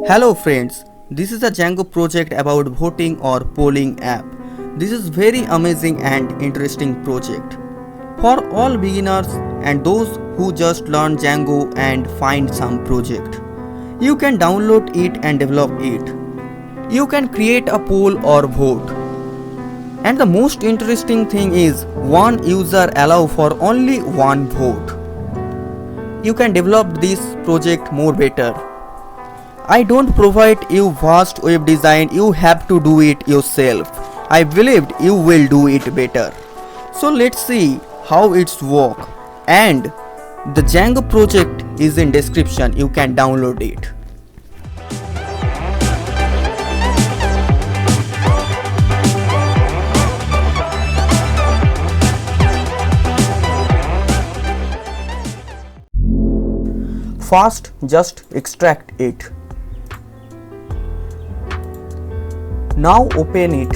Hello friends, this is a Django project about voting or polling app. This is very amazing and interesting project. For all beginners and those who just learn Django and find some project. You can download it and develop it. You can create a poll or vote. And the most interesting thing is one user allow for only one vote. You can develop this project more better. I don't provide you vast web design, you have to do it yourself. I believed you will do it better. So let's see how it's work. And the Django project is in description, you can download it. First, just extract it. Now open it.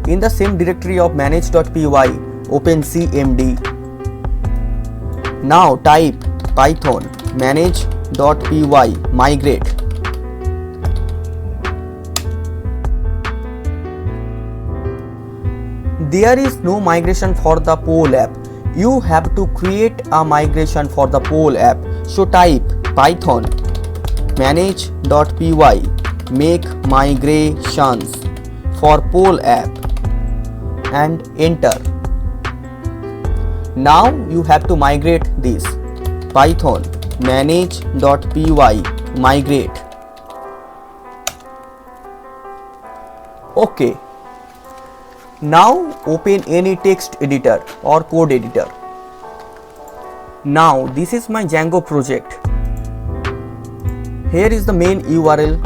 In the same directory of manage.py, open cmd. Now type python manage.py migrate. There is no migration for the poll app. You have to create a migration for the poll app. So type python manage.py make migrations for poll app and enter. Now you have to migrate this. Python manage.py migrate. Okay. Now open any text editor or code editor. Now this is my Django project. Here is the main URL.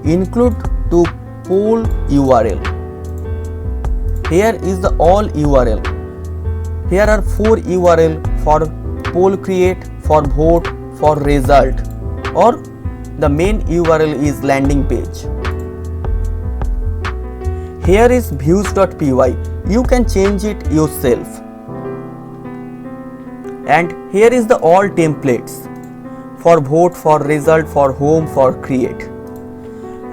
Include to poll URL. Here is the all URL. Here are 4 URL for poll create, for vote, for result, or the main URL is landing page. Here is views.py. You can change it yourself. And here is the all templates for vote, for result, for home, for create.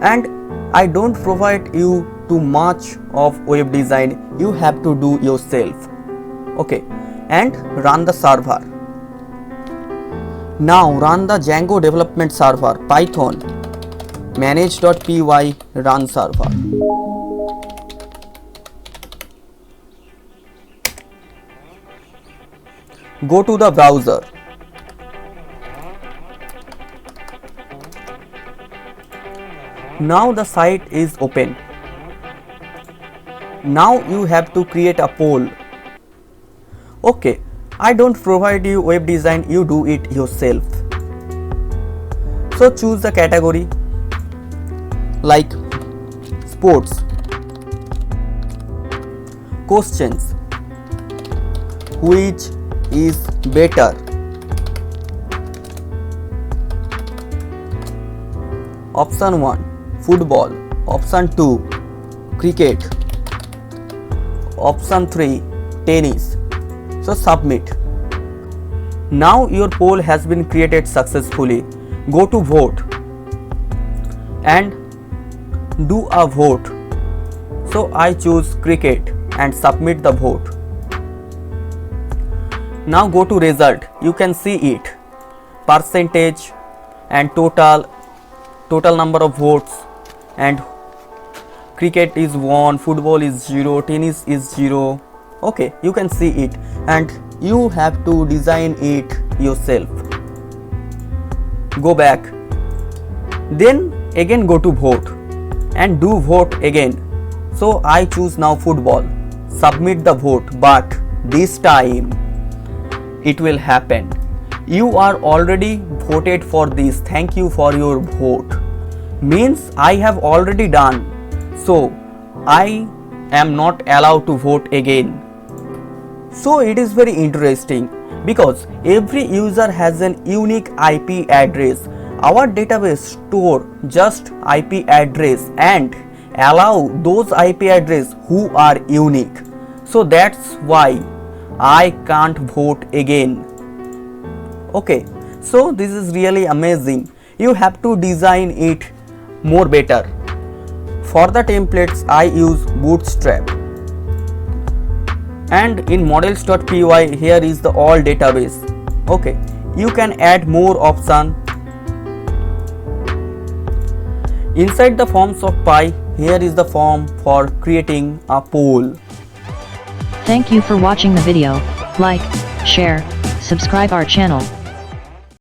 And I don't provide you too much of web design, you have to do yourself. Okay, and run the server. Now run the Django development server, python manage.py run server. Go to the browser. Now the site is open. Now you have to create a poll. Okay, I don't provide you web design, you do it yourself. So choose the category like sports, questions, which is better, option 1 football, option 2 cricket, option 3 tennis. So submit. Now your poll has been created successfully. Go to vote and do a vote. So I choose cricket and submit the vote. Now go to result. You can see it, percentage and total number of votes, and cricket is 1, football is 0, tennis is 0. Okay, you can see it and you have to design it yourself. Go back, then again go to vote and do vote again. So I choose now football, submit the vote, but this time it will happen. You are already voted for this, thank you for your vote. Means I have already done, so I am not allowed to vote again. So it is very interesting because every user has an unique IP address. Our database store just IP address and allow those IP address who are unique. So that's why I can't vote again. Okay, So this is really amazing. You have to design it more better. For the templates I use Bootstrap, and in models.py here is the all database. Okay, you can add more option. Inside the forms of Pi, here is the form for creating a poll. Thank you for watching the video. Like, share, subscribe our channel.